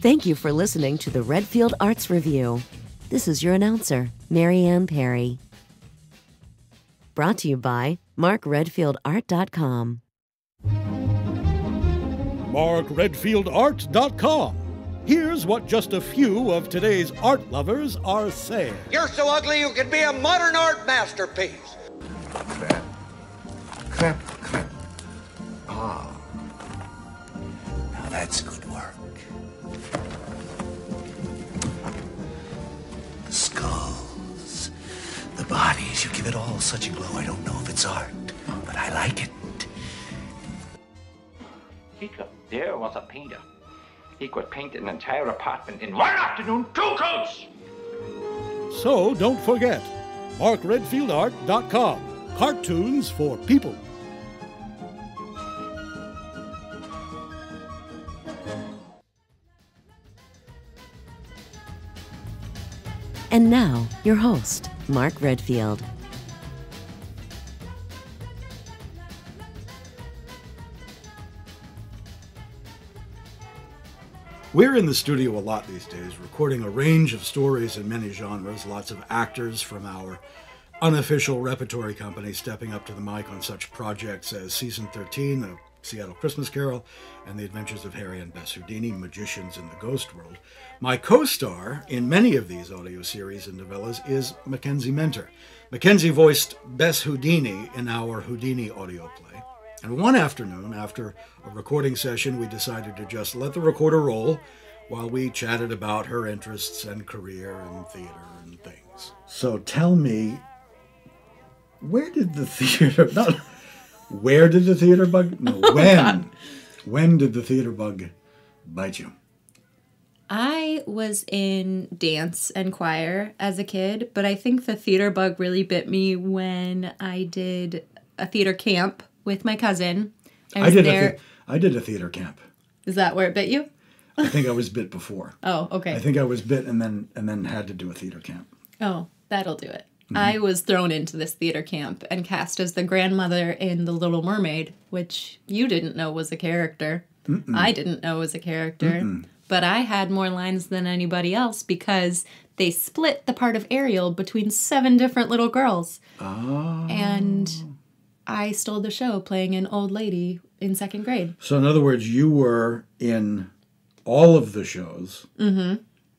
Thank you for listening to the Redfield Arts Review. This is your announcer, Marianne Perry. Brought to you by MarkRedfieldArt.com. MarkRedfieldArt.com. Here's what just a few of today's art lovers are saying. You're so ugly you could be a modern art masterpiece. Clap. Clap, clap. Ah. Now that's good work. The skulls, the bodies, you give it all such a glow. I don't know if it's art, but I like it. There was a painter. He could paint an entire apartment in one afternoon, 2 coats! So don't forget, MarkRedfieldArt.com. Cartoons for people. And now, your host, Mark Redfield. We're in the studio a lot these days, recording a range of stories in many genres, lots of actors from our unofficial repertory company stepping up to the mic on such projects as Season 13 of Seattle Christmas Carol and The Adventures of Harry and Bess Houdini, Magicians in the Ghost World. My co-star in many of these audio series and novellas is Mackenzie Menter. Mackenzie voiced Bess Houdini in our Houdini audio play. And one afternoon, after a recording session, we decided to just let the recorder roll while we chatted about her interests and career and theater and things. So tell me, where did the theater bug? No, when? When did the theater bug bite you? I was in dance and choir as a kid, but I think the theater bug really bit me when I did a theater camp with my cousin. I did a theater camp. Is that where it bit you? I think I was bit before. Oh, okay. I think I was bit and then had to do a theater camp. Oh, that'll do it. Mm-hmm. I was thrown into this theater camp and cast as the grandmother in The Little Mermaid, which you didn't know was a character. Mm-mm. I didn't know was a character. Mm-mm. But I had more lines than anybody else because they split the part of Ariel between 7 different little girls. Oh. And I stole the show playing an old lady in 2nd grade. So in other words, you were in all of the shows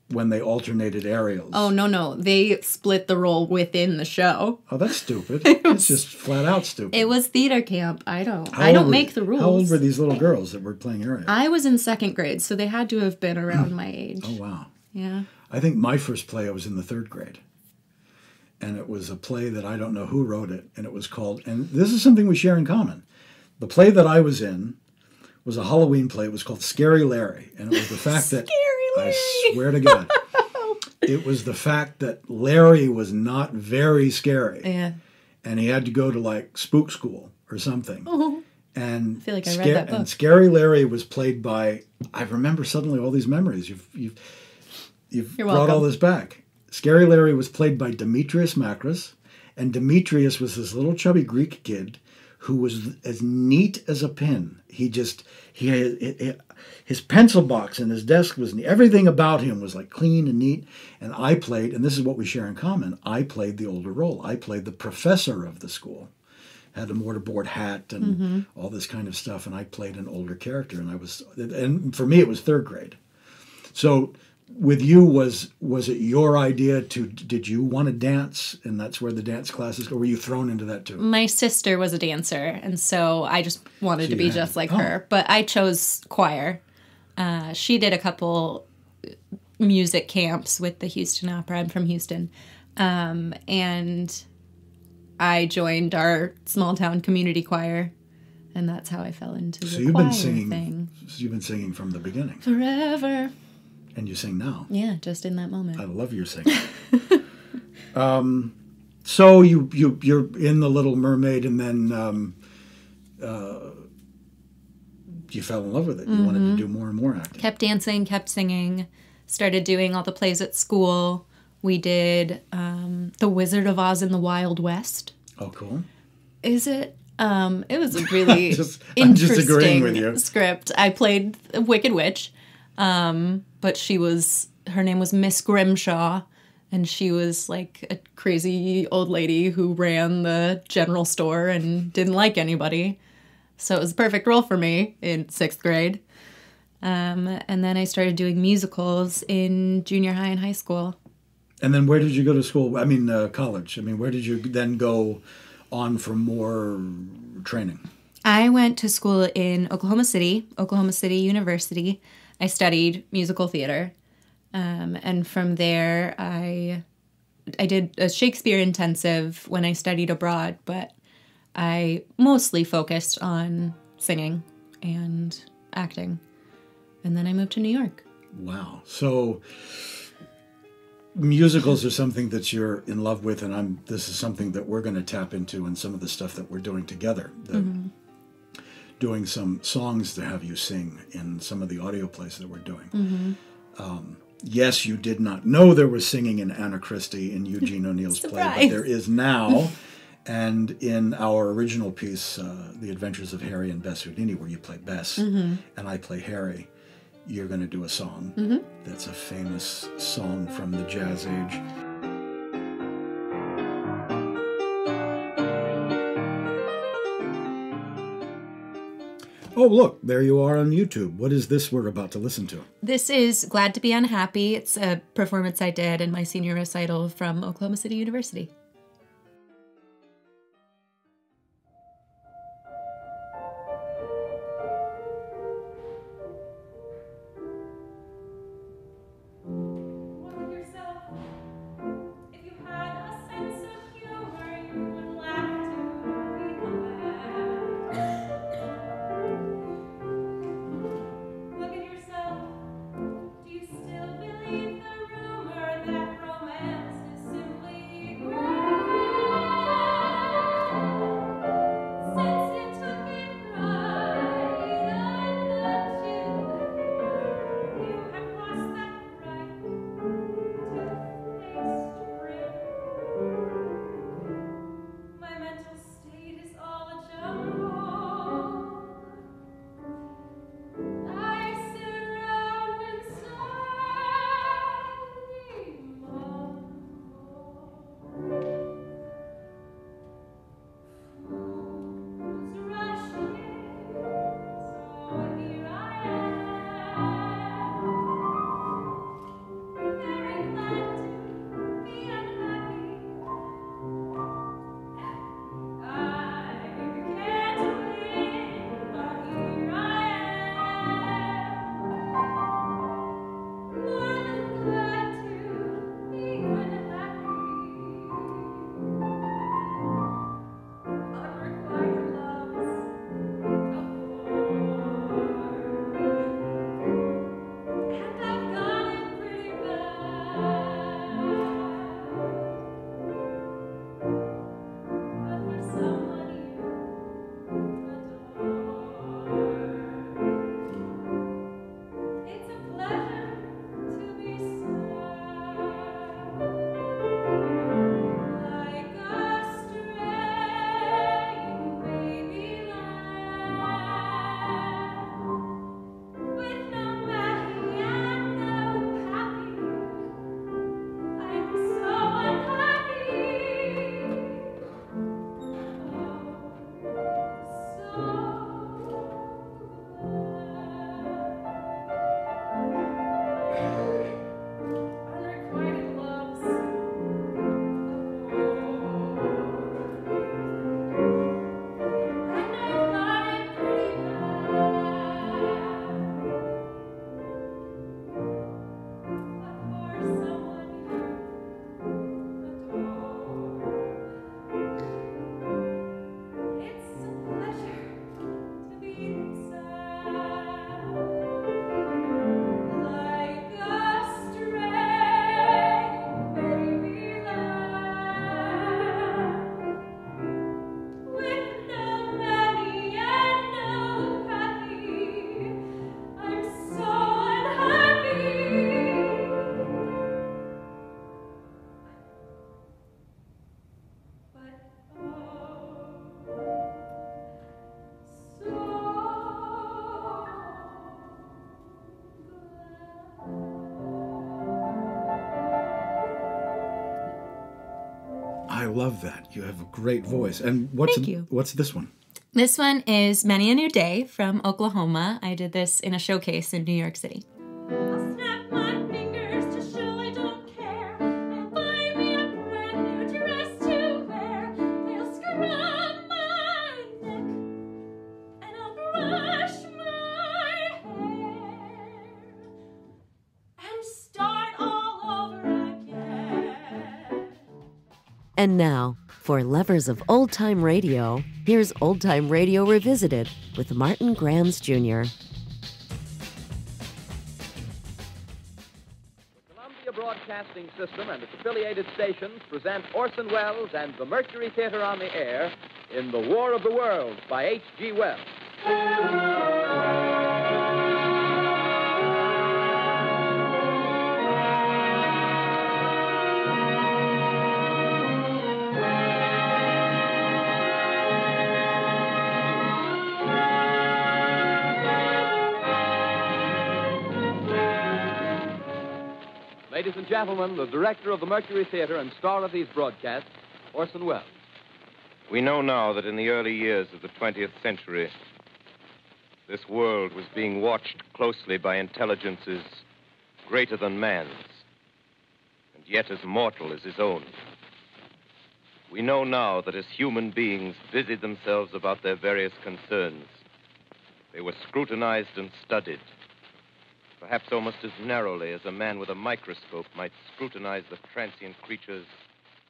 when they alternated Ariels. Oh, no. They split the role within the show. Oh, that's stupid. It's just flat out stupid. It was theater camp. I don't make the rules. How old were these little girls that were playing Ariel? I was in 2nd grade, so they had to have been around my age. Oh, wow. Yeah. I think my first play, I was in the 3rd grade. And it was a play that I don't know who wrote it. And it was called, and this is something we share in common. The play that I was in was a Halloween play. It was called Scary Larry. And it was the fact that, I swear to God, it was the fact that Larry was not very scary. Yeah. And he had to go to like spook school or something. Oh. And I feel like I read that book. And Scary Larry was played by, I remember suddenly all these memories. You've brought all this back. Scary Larry was played by Demetrius Makris, and Demetrius was this little chubby Greek kid who was as neat as a pin. His pencil box and his desk was neat. Everything about him was like clean and neat. And I played, and this is what we share in common, I played the older role. I played the professor of the school. Had a mortarboard hat and all this kind of stuff, and I played an older character. And for me, it was 3rd grade. So with you, was it your idea did you want to dance, and that's where the dance classes, or were you thrown into that too? My sister was a dancer, and so I just wanted to be just like her. But I chose choir. She did a couple music camps with the Houston Opera. I'm from Houston. And I joined our small town community choir, and that's how I fell into the choir thing. So you've been singing from the beginning. Forever. And you sing now. Yeah, just in that moment. I love your singing. So you're in The Little Mermaid, and then you fell in love with it. You wanted to do more and more acting. Kept dancing, kept singing, started doing all the plays at school. We did The Wizard of Oz in the Wild West. Oh, cool. Is it? It was a really I'm just agreeing with you. script. I played a Wicked Witch. But her name was Miss Grimshaw, and she was like a crazy old lady who ran the general store and didn't like anybody. So it was a perfect role for me in 6th grade. And then I started doing musicals in junior high and high school. And then where did you go to school? I mean, college. I mean, where did you then go on for more training? I went to school in Oklahoma City University. I studied musical theater. And from there, I did a Shakespeare intensive when I studied abroad, but I mostly focused on singing and acting. And then I moved to New York. Wow. So musicals are something that you're in love with, and this is something that we're going to tap into in some of the stuff that we're doing together. Doing some songs to have you sing in some of the audio plays that we're doing. Yes, you did not know there was singing in Anna Christie in Eugene O'Neill's play, but there is now. And in our original piece, The Adventures of Harry and Bess Houdini, where you play Bess and I play Harry, you're going to do a song that's a famous song from the Jazz Age. Oh, look, there you are on YouTube. What is this we're about to listen to? This is Glad to Be Unhappy. It's a performance I did in my senior recital from Oklahoma City University. Still believe the rumor that romance is simply great. love that. You have a great voice. And what's this one? This one is Many a New Day from Oklahoma. I did this in a showcase in New York City. I'll snap my fingers to show I don't care. They'll buy me a brand new dress to wear. They'll scrub my neck and I'll brush my hair and start all over again. And now, for lovers of old-time radio, here's Old Time Radio Revisited with Martin Grams Jr. The Columbia Broadcasting System and its affiliated stations present Orson Welles and the Mercury Theatre on the air in The War of the Worlds by H.G. Wells. Ladies and gentlemen, the director of the Mercury Theatre and star of these broadcasts, Orson Welles. We know now that in the early years of the 20th century, this world was being watched closely by intelligences greater than man's, and yet as mortal as his own. We know now that as human beings busied themselves about their various concerns, they were scrutinized and studied, perhaps almost as narrowly as a man with a microscope might scrutinize the transient creatures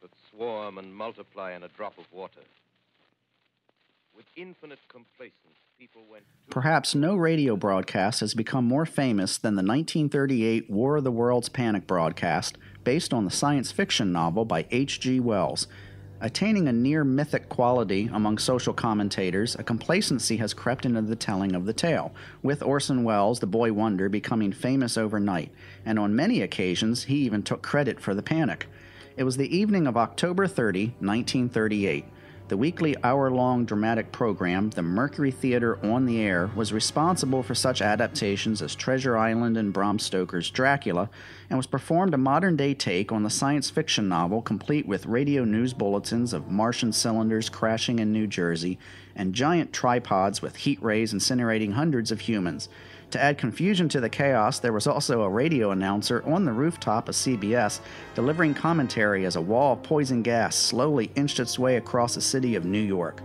that swarm and multiply in a drop of water. With infinite complacence, people went... Perhaps no radio broadcast has become more famous than the 1938 War of the Worlds Panic broadcast, based on the science fiction novel by H.G. Wells. Attaining a near-mythic quality among social commentators, a complacency has crept into the telling of the tale, with Orson Welles, the boy wonder, becoming famous overnight, and on many occasions he even took credit for the panic. It was the evening of October 30, 1938. The weekly hour-long dramatic program, the Mercury Theatre on the Air, was responsible for such adaptations as Treasure Island and Bram Stoker's Dracula, and was performed a modern-day take on the science fiction novel, complete with radio news bulletins of Martian cylinders crashing in New Jersey, and giant tripods with heat rays incinerating hundreds of humans. To add confusion to the chaos, there was also a radio announcer on the rooftop of CBS delivering commentary as a wall of poison gas slowly inched its way across the city of New York.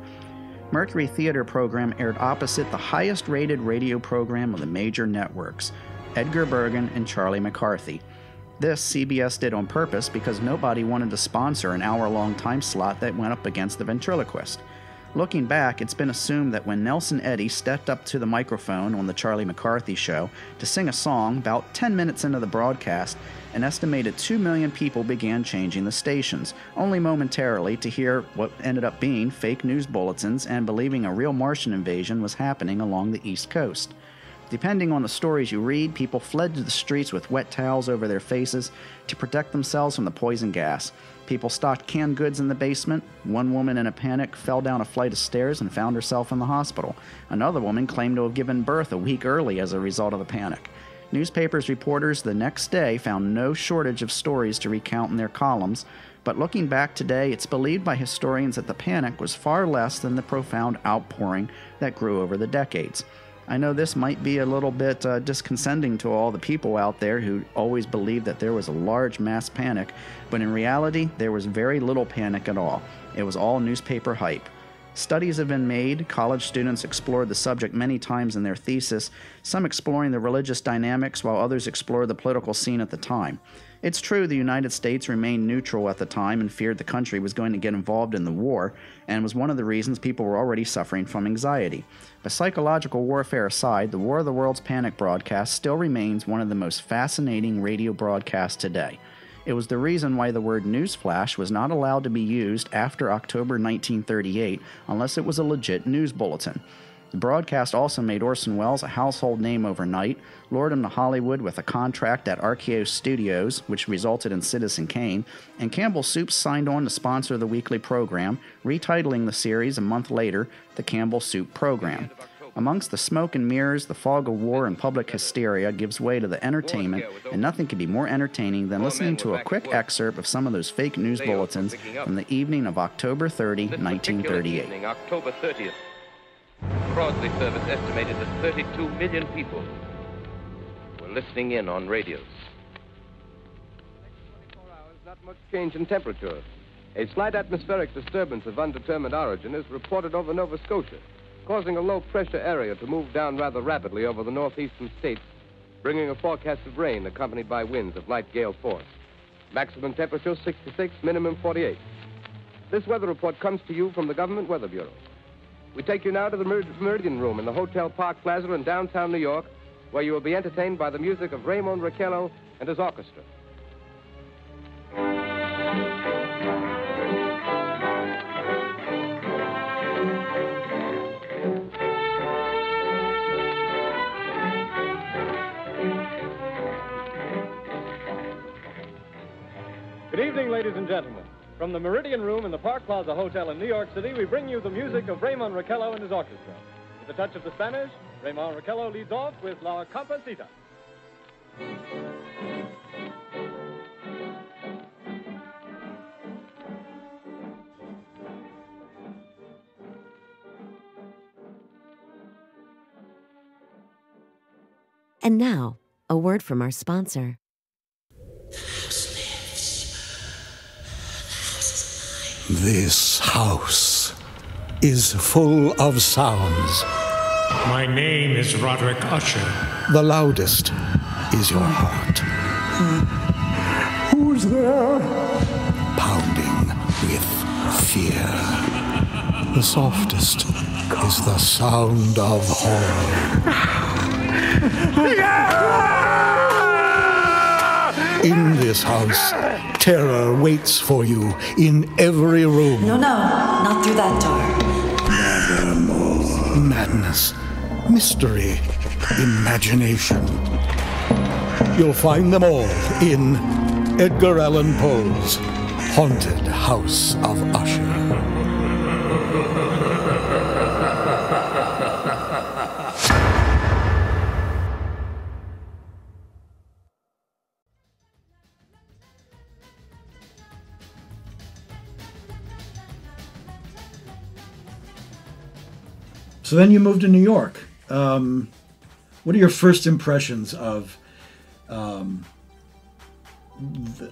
Mercury Theatre program aired opposite the highest-rated radio program of the major networks, Edgar Bergen and Charlie McCarthy. This CBS did on purpose because nobody wanted to sponsor an hour-long time slot that went up against the ventriloquist. Looking back, it's been assumed that when Nelson Eddy stepped up to the microphone on the Charlie McCarthy show to sing a song about 10 minutes into the broadcast, an estimated 2 million people began changing the stations, only momentarily, to hear what ended up being fake news bulletins and believing a real Martian invasion was happening along the East Coast. Depending on the stories you read, people fled to the streets with wet towels over their faces to protect themselves from the poison gas. People stocked canned goods in the basement. One woman in a panic fell down a flight of stairs and found herself in the hospital. Another woman claimed to have given birth a week early as a result of the panic. Newspapers' reporters the next day found no shortage of stories to recount in their columns, but looking back today, it's believed by historians that the panic was far less than the profound outpouring that grew over the decades. I know this might be a little bit disconcerting to all the people out there who always believed that there was a large mass panic, but in reality, there was very little panic at all. It was all newspaper hype. Studies have been made. College students explored the subject many times in their thesis, some exploring the religious dynamics while others explored the political scene at the time. It's true the United States remained neutral at the time and feared the country was going to get involved in the war, and was one of the reasons people were already suffering from anxiety. But psychological warfare aside, the War of the Worlds Panic broadcast still remains one of the most fascinating radio broadcasts today. It was the reason why the word newsflash was not allowed to be used after October 1938 unless it was a legit news bulletin. The broadcast also made Orson Welles a household name overnight, lured him to Hollywood with a contract at RKO Studios, which resulted in Citizen Kane, and Campbell Soup signed on to sponsor the weekly program, retitling the series a month later, the Campbell Soup Program. Amongst the smoke and mirrors, the fog of war and public hysteria gives way to the entertainment, and nothing can be more entertaining than listening to a quick excerpt of some of those fake news bulletins from the evening of October 30, 1938. October 30th. Crosley service estimated that 32 million people were listening in on radios. Not much change in temperature. A slight atmospheric disturbance of undetermined origin is reported over Nova Scotia, causing a low-pressure area to move down rather rapidly over the northeastern states, bringing a forecast of rain accompanied by winds of light gale force. Maximum temperature 66, minimum 48. This weather report comes to you from the Government Weather Bureau. We take you now to the Meridian Room in the Hotel Park Plaza in downtown New York, where you will be entertained by the music of Raymond Raquello and his orchestra. Good evening, ladies and gentlemen. From the Meridian Room in the Park Plaza Hotel in New York City, we bring you the music of Raymond Raquello and his orchestra. With a touch of the Spanish, Raymond Raquello leads off with La Comparsita. And now, a word from our sponsor. This house is full of sounds. My name is Roderick Usher. The loudest is your heart. Who's there? Pounding with fear. The softest is the sound of horror. In this house, terror waits for you in every room. No, not through that door. Nevermore. Madness, mystery, imagination. You'll find them all in Edgar Allan Poe's Haunted House of Usher. So then you moved to New York. What are your first impressions of,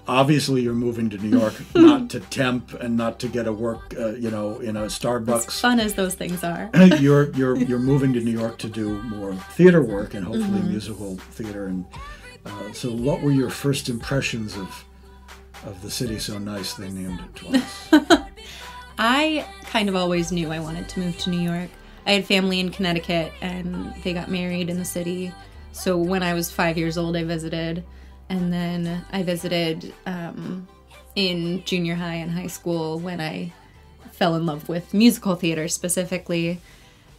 obviously you're moving to New York, not to temp and not to get a work, in a Starbucks. As fun as those things are. You're moving to New York to do more theater work and hopefully musical theater. And so what were your first impressions of the city so nice they named it twice? I kind of always knew I wanted to move to New York. I had family in Connecticut, and they got married in the city. So when I was 5 years old, I visited. And then I visited in junior high and high school when I fell in love with musical theater specifically,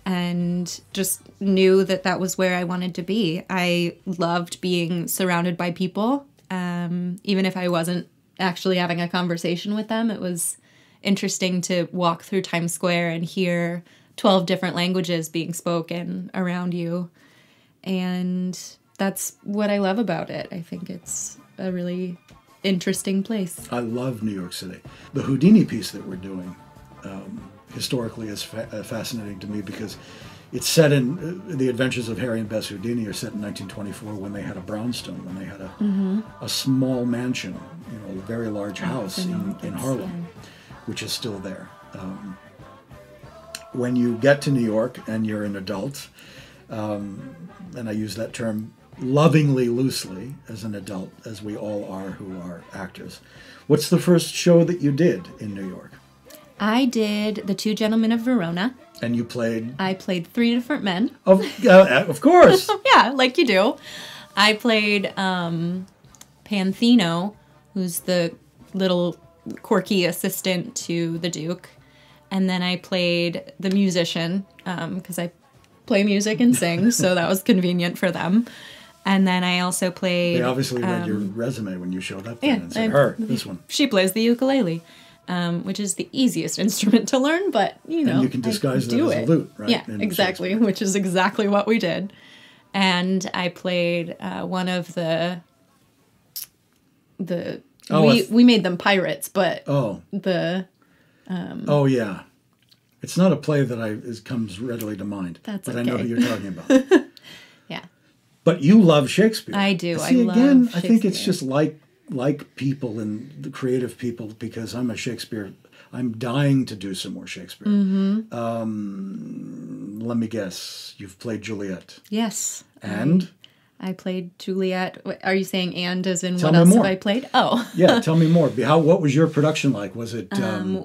and just knew that that was where I wanted to be. I loved being surrounded by people. Even if I wasn't actually having a conversation with them, it was interesting to walk through Times Square and hear 12 different languages being spoken around you. And that's what I love about it. I think it's a really interesting place. I love New York City. The Houdini piece that we're doing historically is fascinating to me because it's set in, the adventures of Harry and Bess Houdini are set in 1924 when they had a brownstone, when they had a small mansion, a very large house in Harlem, which is still there. When you get to New York and you're an adult, and I use that term lovingly, loosely, as an adult, as we all are who are actors, what's the first show that you did in New York? I did The Two Gentlemen of Verona. And you played? I played three different men. Of course. Yeah, like you do. I played Panthino, who's the little quirky assistant to the Duke. And then I played the musician, because I play music and sing, so that was convenient for them. And then I also played... They obviously read your resume when you showed up there and said, this one. She plays the ukulele. which is the easiest instrument to learn, but and you can disguise that as a lute, right? Yeah, exactly, which is exactly what we did. And I played one of the we made them pirates, but oh yeah, it's not a play that comes readily to mind. That's but okay. I know who you're talking about. Yeah, but you love Shakespeare. I do. See, I love again, Shakespeare. I think it's just like people and the creative people, because I'm a Shakespeare. I'm dying to do some more Shakespeare. Let me guess. You've played Juliet. Yes. And? I played Juliet. Are you saying and as in Tell what me else more. have I played? Oh. Yeah, tell me more. What was your production like? Was it...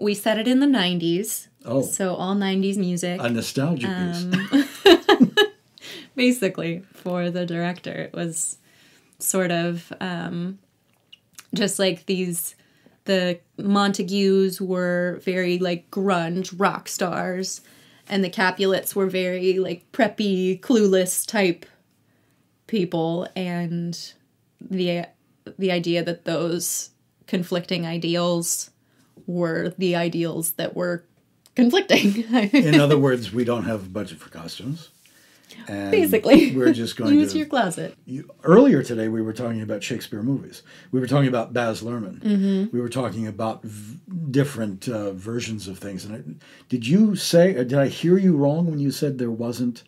we set it in the 90s. Oh. So all 90s music. A nostalgia piece. Basically, for the director, it was sort of just like the Montagues were very like grunge rock stars, and the Capulets were very like preppy, clueless type people, and the idea that those conflicting ideals were the ideals that were conflicting. In other words, we don't have a budget for costumes. And basically, we're just going use to your closet. Earlier today, we were talking about Shakespeare movies. We were talking about Baz Luhrmann. Mm-hmm. We were talking about different versions of things. And did you say, or did I hear you wrong when you said there wasn't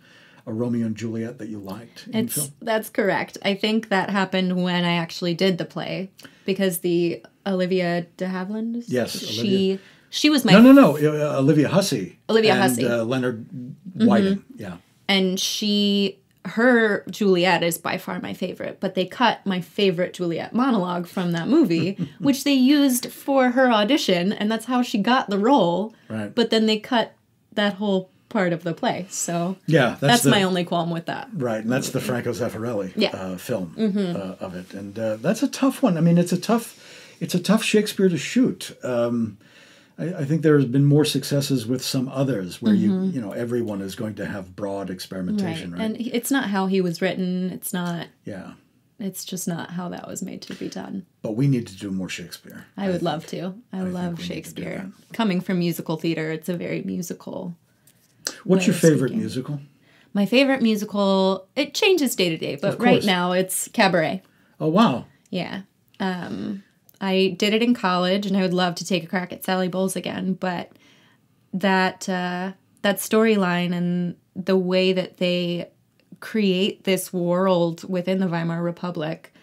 a Romeo and Juliet that you liked in film? That's correct. I think that happened when I actually did the play, because the Olivia de Havilland. Yes, she was my no. Olivia Hussey. Olivia and, Hussey. Leonard Whiting. Mm-hmm. Yeah. And her Juliet is by far my favorite, but they cut my favorite Juliet monologue from that movie, which they used for her audition, and that's how she got the role. Right. But then they cut that whole part of the play, so yeah, that's my only qualm with that. Right, and that's the Franco Zeffirelli film Mm-hmm. of it, and that's a tough one. I mean, it's a tough Shakespeare to shoot. I think there has been more successes with some others where you know everyone is going to have broad experimentation, right? And it's not how he was written. It's not. Yeah. It's just not how that was made to be done. But we need to do more Shakespeare. I would love to. I love Shakespeare. Coming from musical theater, it's a very musical. What's your favorite musical? My favorite musical, it changes day to day, but right now it's Cabaret. Oh, wow. Yeah. I did it in college, and I would love to take a crack at Sally Bowles again, but that storyline and the way that they create this world within the Weimar Republic,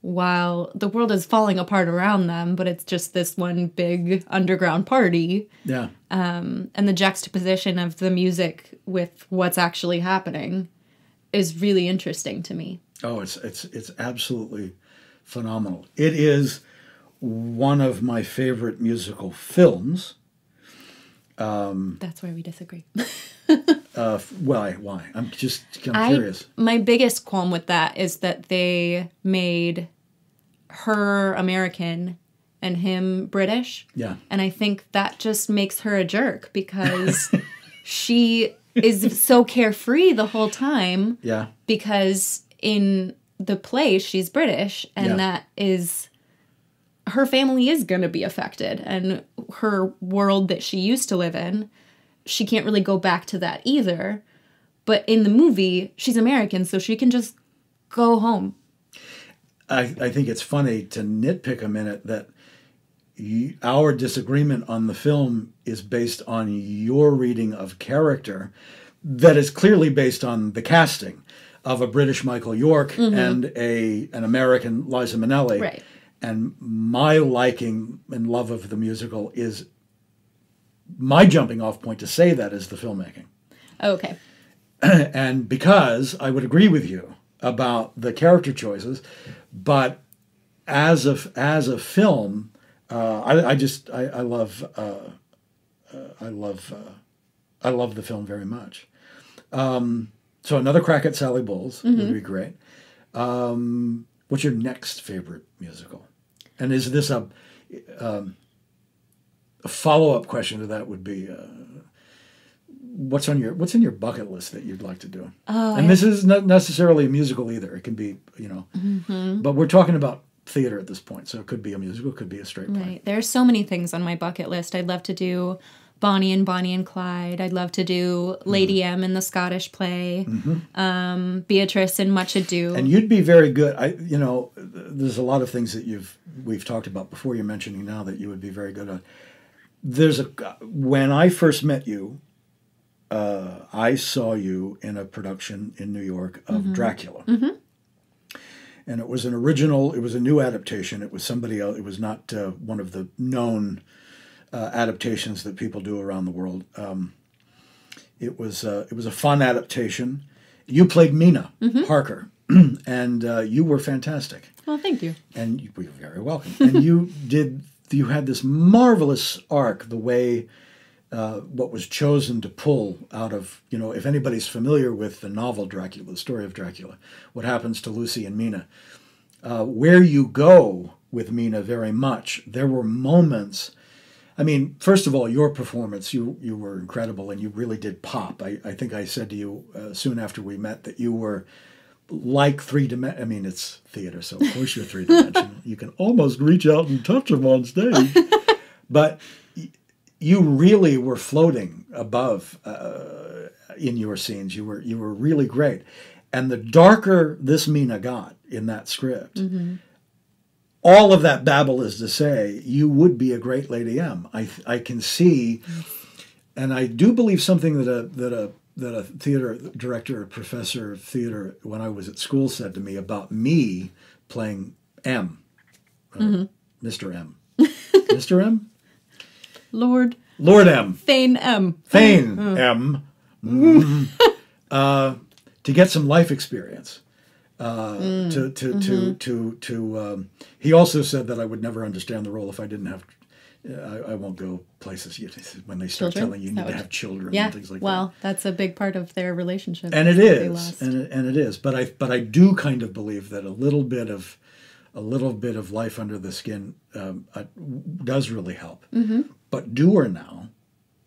while the world is falling apart around them, but it's just this one big underground party. Yeah. And the juxtaposition of the music with what's actually happening is really interesting to me. Oh, it's absolutely phenomenal. It is one of my favorite musical films. That's where we disagree. Why? I'm curious. My biggest qualm with that is that they made her American and him British. Yeah. And I think that just makes her a jerk, because she is so carefree the whole time. Yeah. Because in the play, she's British, and that is... her family is going to be affected, and her world that she used to live in, she can't really go back to that either. But in the movie, she's American, so she can just go home. I think it's funny to nitpick a minute that our disagreement on the film is based on your reading of character that is clearly based on the casting of a British Michael York and an American Liza Minnelli. Right. And my liking and love of the musical is my jumping off point to say that is the filmmaking. Okay. And because I would agree with you about the character choices, but as a film, I love the film very much. So another crack at Sally Bowles would be great. What's your next favorite musical? And is this a follow-up question to that would be, what's in your bucket list that you'd like to do? Oh, and this is not necessarily a musical either. It can be, but we're talking about theater at this point, so it could be a musical, it could be a straight play. Right. There are so many things on my bucket list. I'd love to do Bonnie and Clyde. I'd love to do Lady M in the Scottish play. Beatrice in Much Ado. And you'd be very good. There's a lot of things that we've talked about before. You're mentioning now that you would be very good at. When I first met you, I saw you in a production in New York of Dracula. And it was an original, it was a new adaptation. It was somebody else, it was not one of the known adaptations that people do around the world. It was a fun adaptation. You played Mina Harker, and you were fantastic. Well, thank you. And you're very welcome. And you had this marvelous arc, the way what was chosen to pull out of, if anybody's familiar with the novel Dracula, the story of Dracula, what happens to Lucy and Mina, where you go with Mina very much, there were moments. I mean, first of all, your performance, you were incredible, and you really did pop. I think I said to you soon after we met that you were like three-dimensional. I mean, it's theater, so of course you're three-dimensional. You can almost reach out and touch them on stage. But you really were floating above in your scenes. You were really great. And the darker this Mina got in that script, all of that babble is to say you would be a great Lady M. I can see, and I do believe something that a theater director, a professor of theater when I was at school said to me about me playing M, Mr. M, Mr. M, Lord M, Thane M, Thane M, to get some life experience. He also said that I would never understand the role if I didn't have. I won't go places when they start telling you need to have children and things like that. Well, that's a big part of their relationship. And it is, and it is. But I do kind of believe that a little bit of life under the skin does really help. But do her now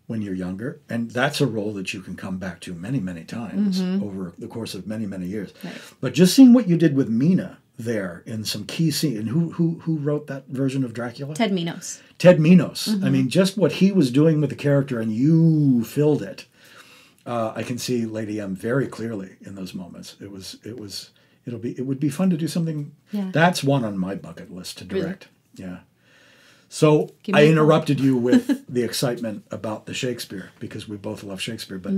when you're younger, and that's a role that you can come back to many, many times over the course of many, many years. Right. But just seeing what you did with Mina there in some key scene, and who wrote that version of Dracula? Ted Minos. Ted Minos. I mean, just what he was doing with the character, and you filled it. I can see Lady M very clearly in those moments. It would be fun to do something. Yeah. That's one on my bucket list to direct. Really? Yeah. So I interrupted you with the excitement about the Shakespeare because we both love Shakespeare. But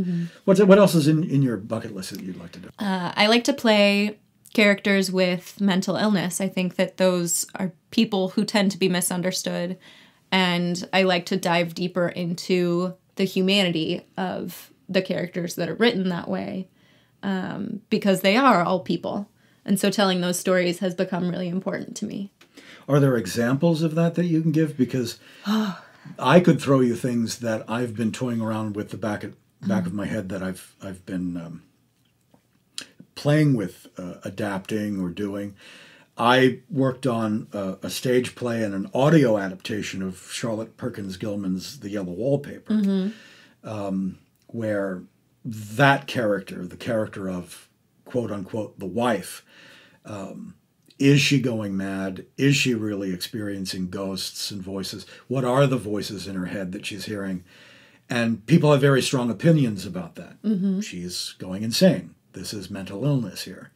what else is in your bucket list that you'd like to do? I like to play characters with mental illness. I think that those are people who tend to be misunderstood. And I like to dive deeper into the humanity of the characters that are written that way because they are all people. And so telling those stories has become really important to me. Are there examples of that you can give? Because I could throw you things that I've been toying around with the back of my head that I've been playing with, adapting or doing. I worked on a stage play and an audio adaptation of Charlotte Perkins Gilman's The Yellow Wallpaper, where that character, the character of quote unquote the wife, is she going mad? Is she really experiencing ghosts and voices? What are the voices in her head that she's hearing? And people have very strong opinions about that. She's going insane. This is mental illness here.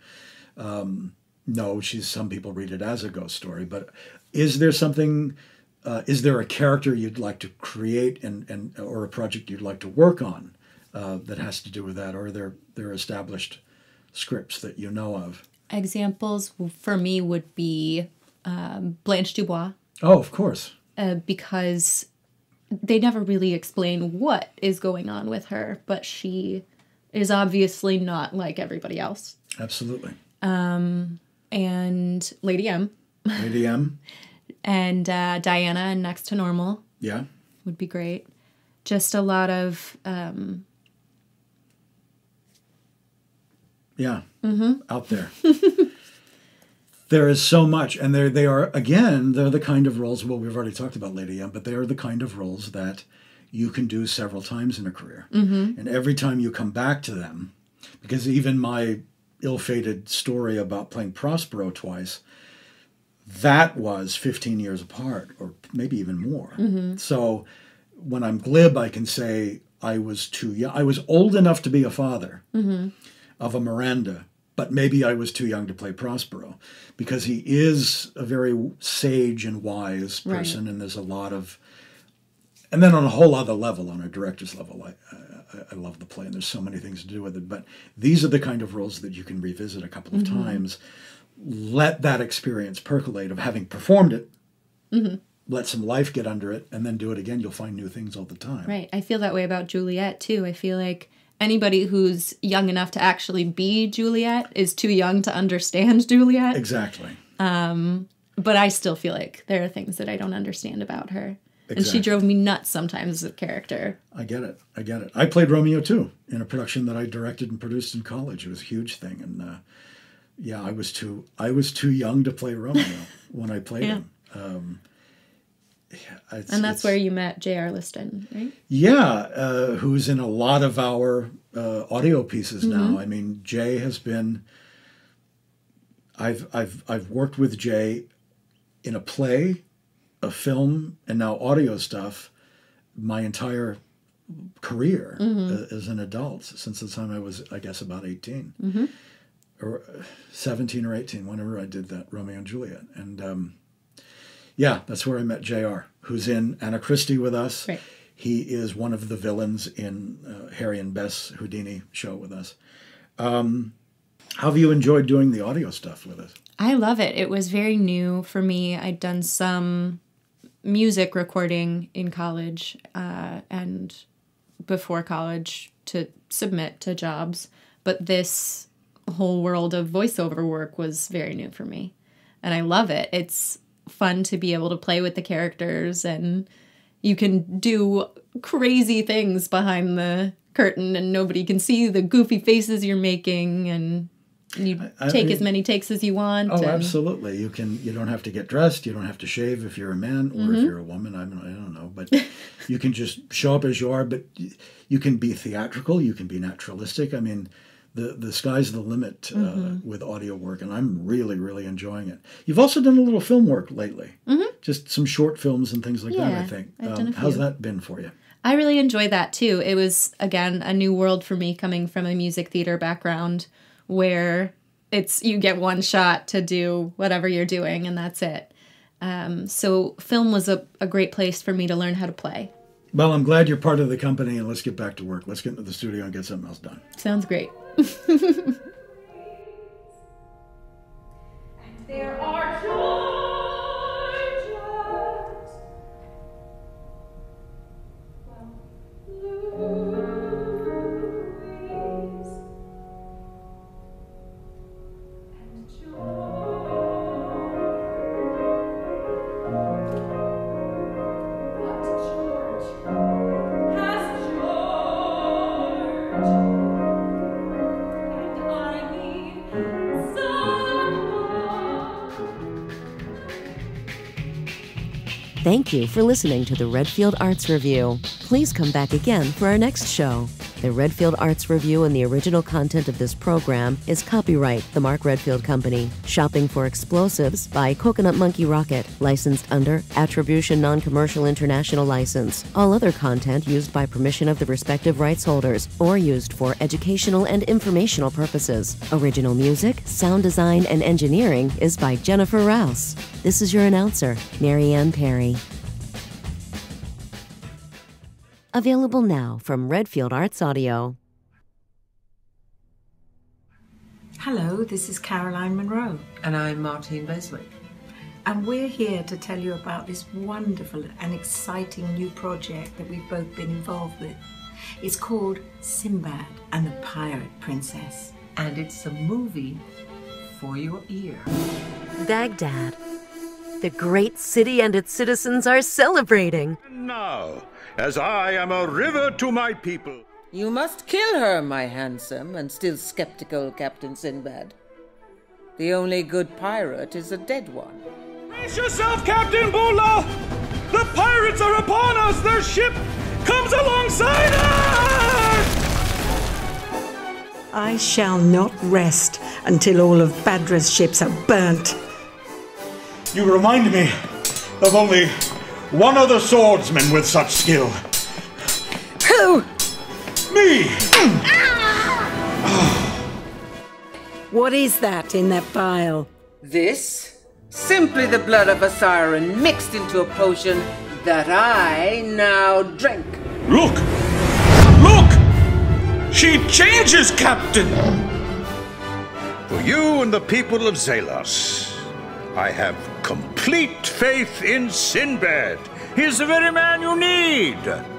No, some people read it as a ghost story. But is there something? Is there a character you'd like to create or a project you'd like to work on that has to do with that? Or are there established scripts that you know of? Examples for me would be Blanche Dubois. Oh, of course. Because they never really explain what is going on with her, but she is obviously not like everybody else. Absolutely. And Lady M. Lady M. And Diana and Next to Normal. Yeah. Would be great. Just a lot of... Yeah, out there. There is so much, and they're the kind of roles, well, we've already talked about Lady M, but they are the kind of roles that you can do several times in a career. And every time you come back to them, because even my ill-fated story about playing Prospero twice, that was 15 years apart, or maybe even more. Mm-hmm. So when I'm glib, I can say I was too young. I was old enough to be a father Mm-hmm. of a Miranda, but maybe I was too young to play Prospero, because he is a very sage and wise person, Right. and there's a lot of... And then on a whole other level, on a director's level, I love the play, and there's so many things to do with it. But these are the kind of roles that you can revisit a couple of Mm-hmm. times. Let that experience percolate of having performed it, Mm-hmm. let some life get under it, and then do it again. You'll find new things all the time. Right. I feel that way about Juliet, too. I feel like anybody who's young enough to actually be Juliet is too young to understand Juliet. Exactly. But I still feel like there are things that I don't understand about her. And she Exactly. drove me nuts sometimes as a character. I get it. I played Romeo too in a production that I directed and produced in college. It was a huge thing, and yeah, I was too young to play Romeo when I played him. And that's where you met J.R. Liston, right? Yeah, who's in a lot of our audio pieces now. I mean, Jay has been. I've worked with Jay in a play, a film, and now audio stuff my entire career as an adult, since the time I was, I guess, about 18 or 17 or 18, whenever I did that Romeo and Juliet. And yeah, that's where I met JR, who's in Anna Christie with us. Right. He is one of the villains in Harry and Bess Houdini show with us. How have you enjoyed doing the audio stuff with us? I love it. It was very new for me. I'd done some music recording in college and before college to submit to jobs, but this whole world of voiceover work was very new for me, and I love it. It's fun to be able to play with the characters, and you can do crazy things behind the curtain and nobody can see the goofy faces you're making, and you take as many takes as you want. Oh, absolutely. You don't have to get dressed. You don't have to shave if you're a man, or if you're a woman. I don't know. But you can just show up as you are. But you can be theatrical. You can be naturalistic. I mean, the sky's the limit with audio work, and I'm really, really enjoying it. You've also done a little film work lately. Just some short films and things like that, I think. I've done a how's few. that been for you? I really enjoyed that, too. It was, again, a new world for me coming from a music theater background, where you get one shot to do whatever you're doing and that's it. So film was a great place for me to learn how to play. Well, I'm glad you're part of the company, and let's get back to work. Let's get into the studio and get something else done. Sounds great. There are Georgias. Louis. And But George has George. And I need someone. Thank you for listening to the Redfield Arts Review. Please come back again for our next show. The Redfield Arts Review and the original content of this program is copyright the Mark Redfield Company. Shopping for Explosives by Coconut Monkey Rocket, licensed under Attribution Non-Commercial International License. All other content used by permission of the respective rights holders or used for educational and informational purposes. Original music, sound design, and engineering is by Jennifer Rouse. This is your announcer, Mary Ann Perry. Available now from Redfield Arts Audio. Hello, this is Caroline Monroe. And I'm Martine Beswick. And we're here to tell you about this wonderful and exciting new project that we've both been involved with. It's called Sinbad and the Pirate Princess. And it's a movie for your ear. Baghdad. The great city and its citizens are celebrating. Now, as I am a river to my people. You must kill her, my handsome and still skeptical Captain Sinbad. The only good pirate is a dead one. Brace yourself, Captain Bula! The pirates are upon us! Their ship comes alongside us! I shall not rest until all of Badra's ships are burnt. You remind me of only one other swordsman with such skill. Who? Me! What is that in that vial? This? Simply the blood of a siren mixed into a potion that I now drink. Look! Look! She changes, Captain! For you and the people of Zalos, I have complete faith in Sinbad. He is the very man you need.